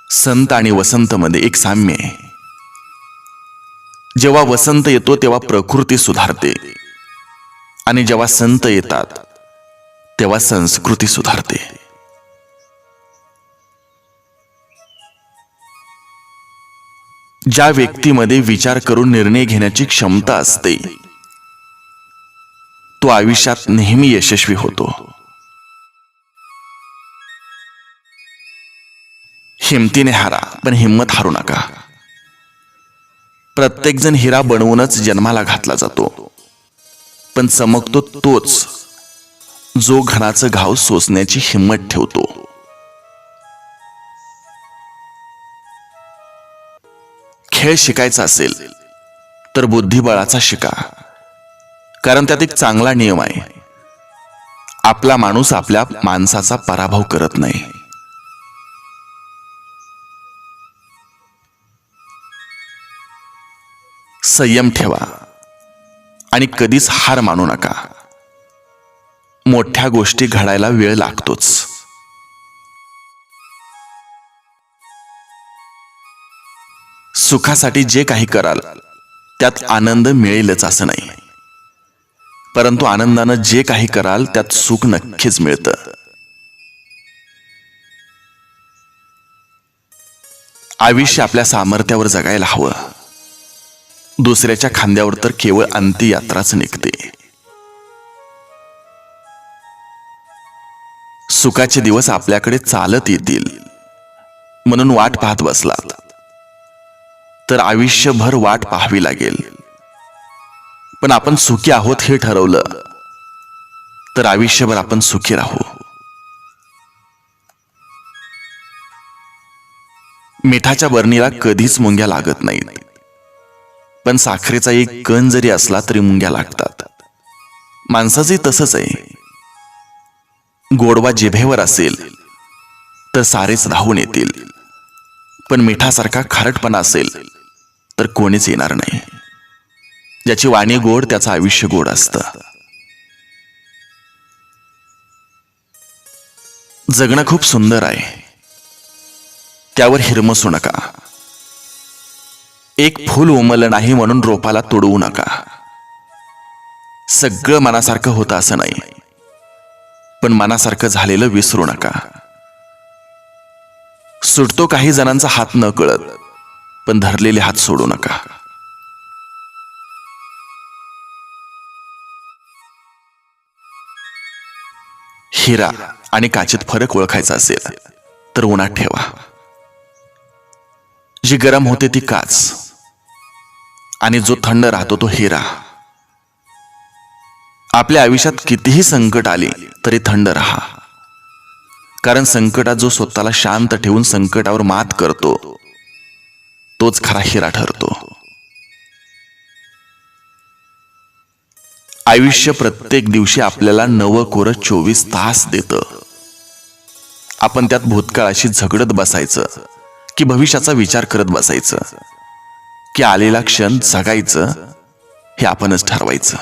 संत आणि वसंत मध्ये एक साम्य आहे. जेव्हा वसंत येतो तेव्हा प्रकृती सुधारते आणि जेव्हा संत येतात तेव्हा संस्कृती सुधारते. ज्या व्यक्तीमध्ये विचार करून निर्णय घेण्याची क्षमता असते तो आयुष्यात नेहमी यशस्वी होतो. हिमतीने हारा पण हिम्मत हारू नका. प्रत्येक जण हिरा बनवूनच जन्माला घातला जातो, पण चमकतो तोच जो घणाचं घाव सोसण्याची हिम्मत ठेवतो. खेळ शिकायचा असेल तर बुद्धिबळाचा शिका, कारण त्यात एक चांगला नियम आहे. आपला माणूस आपल्या माणसाचा पराभव करत नाही. संयम ठेवा आणि कधीच हार मानू नका. मोठ्या गोष्टी घडायला वेळ लागतोच. सुखासाठी जे काही कराल त्यात आनंद मिळेलच असं नाही, परंतु आनंदानं जे काही कराल त्यात सुख नक्कीच मिळतं. आयुष्य आपल्या सामर्थ्यावर जगायला हवं. दुसऱ्याच्या खांद्यावर तर केवळ अंत्ययात्राच निघते. सुखाचे दिवस आपल्याकडे चालत येतील म्हणून वाट पाहत बसलात तर आयुष्यभर वाट पाहावी लागेल. पण आपण सुखी आहोत हे ठरवलं तर आयुष्यभर आपण सुखी राहू. मिठाच्या बरणीला कधीच मुंग्या लागत नाहीत, पण साखरेचा एक कण जरी असला तरी मुंग्या लागतात. माणसाचे तसंच आहे. गोडवा जिभेवर असेल तर सारेच धावून येतील, पण मिठासारखा खारटपणा असेल तर कोणीच येणार नाही. ज्याची वाणी गोड त्याचं आयुष्य गोड असतं. जगणं खूप सुंदर आहे, त्यावर हिरमसू नका. एक फूल उमललं नाही म्हणून रोपाला तोडवू नका. सगळं मनासारखं होतं असं नाही, पण मनासारखं झालेलं विसरू नका. सुटतो काही जणांचा हात न कळत, पण धरलेले हात सोडू नका. हिरा आणि काचेत फरक ओळखायचा असेल तर उन्हात ठेवा. जी गरम होते ती काच आणि जो थंड राहतो तो हिरा. आपल्या आयुष्यात कितीही संकट आली तरी थंड राहा, कारण संकटात जो स्वतःला शांत ठेवून संकटावर मात करतो तोच खरा हिरा ठरतो. आयुष्य प्रत्येक दिवशी आपल्याला नवं कोरं 24 तास देतं. आपण त्यात भूतकाळाशी झगडत बसायचं की भविष्याचा विचार करत बसायचं की आलेला क्षण जगायचं हे आपणच ठरवायचं.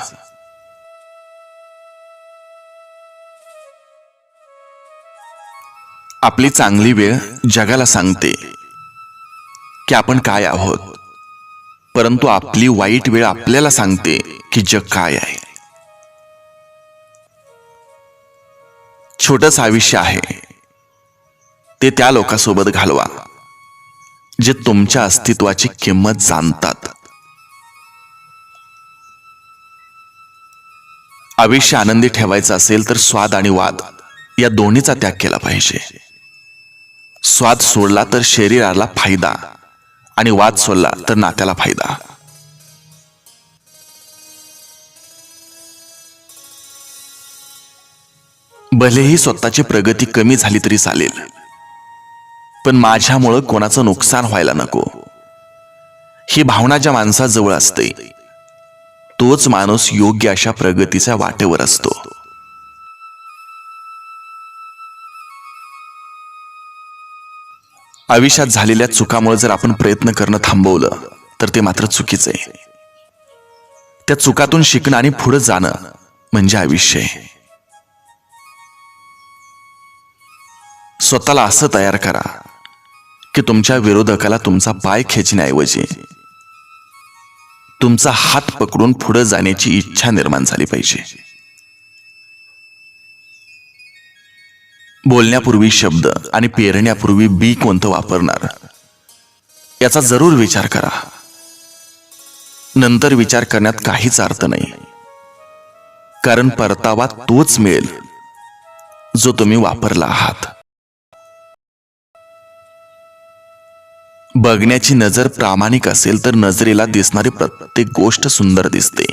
आपली चांगली वेळ जगाला सांगते की आपण काय आहोत, परंतु आपली वाईट वेळ आपल्याला सांगते की जग काय आहे. छोटंच आयुष्य आहे, ते त्या लोकांसोबत घालवा जे तुमच्या अस्तित्वाची किंमत जाणतात. आयुष्य आनंदी ठेवायचं असेल तर स्वाद आणि वाद या दोन्हीचा त्याग केला पाहिजे. स्वाद सोडला तर शरीराला फायदा आणि वाद सोडला तर नात्याला फायदा. भलेही स्वतःची प्रगती कमी झाली तरी चालेल, पण माझ्यामुळं कोणाचं नुकसान व्हायला नको. ही भावना ज्या माणसाजवळ असते तोच माणूस योग्य अशा प्रगतीच्या वाटेवर असतो. आयुष्यात झालेल्या चुकामुळे जर आपण प्रयत्न करणं थांबवलं तर ते मात्र चुकीचं आहे. त्या चुकातून शिकणं आणि पुढे जाणं म्हणजे आयुष्य आहे. स्वतःला असं तयार करा की तुमच्या विरोधकाला तुमचा पाय खेचण्याऐवजी तुमचा हात पकडून पुढे जाण्याची इच्छा निर्माण झाली पाहिजे. बोलण्यापूर्वी शब्द आणि पेरण्यापूर्वी बी कोणतं वापरणार याचा जरूर विचार करा. नंतर विचार करण्यात काहीच अर्थ नाही, कारण परतावा तोच मिळेल जो तुम्ही वापरला आहात. बघण्याची नजर प्रामाणिक असेल तर नजरेला दिसणारी प्रत्येक गोष्ट सुंदर दिसते.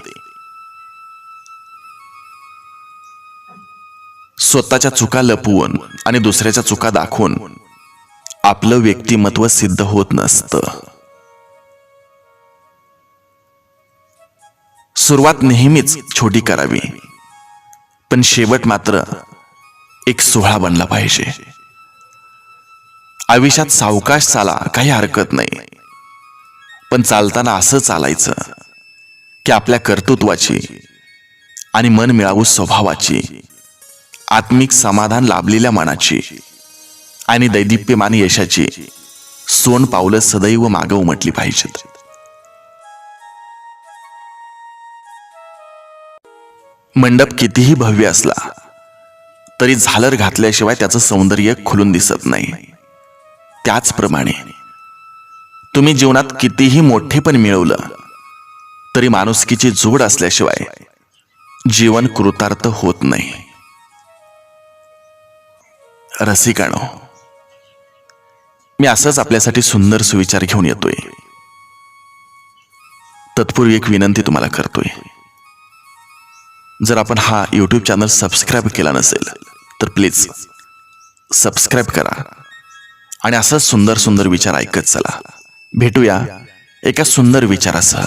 स्वतःच्या चुका लपवून आणि दुसऱ्याच्या चुका दाखवून आपलं व्यक्तिमत्व सिद्ध होत नसतं. सुरुवात नेहमीच छोटी करावी, पण शेवट मात्र एक सोहळा बनला पाहिजे. आयुष्यात सावकाश चाला, काही हरकत नाही, पण चालताना असं चालायचं की आपल्या कर्तृत्वाची आणि मन मिळावू स्वभावाची, आत्मिक समाधान लाभलेल्या मनाची आणि दैदिप्यमान यशाची सोन पावलं सदैव मागे उमटली पाहिजेत. मंडप कितीही भव्य असला तरी झालर घातल्याशिवाय त्याचं सौंदर्य खुलून दिसत नाही. त्याचप्रमाणे तुम्ही जीवनात कितीही मोठेपण मिळवलं तरी माणुसकीची जोड असल्याशिवाय जीवन कृतार्थ होत नाही. रसिकानो, मी असंच आपल्यासाठी सुंदर सुविचार घेऊन येतोय. तत्पूर्वी एक विनंती तुम्हाला करतोय. जर आपण हा यूट्यूब चॅनल सबस्क्राईब केला नसेल तर प्लीज सबस्क्राईब करा आणि असंच सुंदर सुंदर विचार ऐकत चला. भेटूया एका सुंदर विचारासह.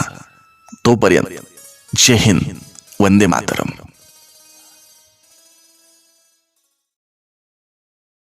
तोपर्यंत जय हिंद, वंदे मातरम.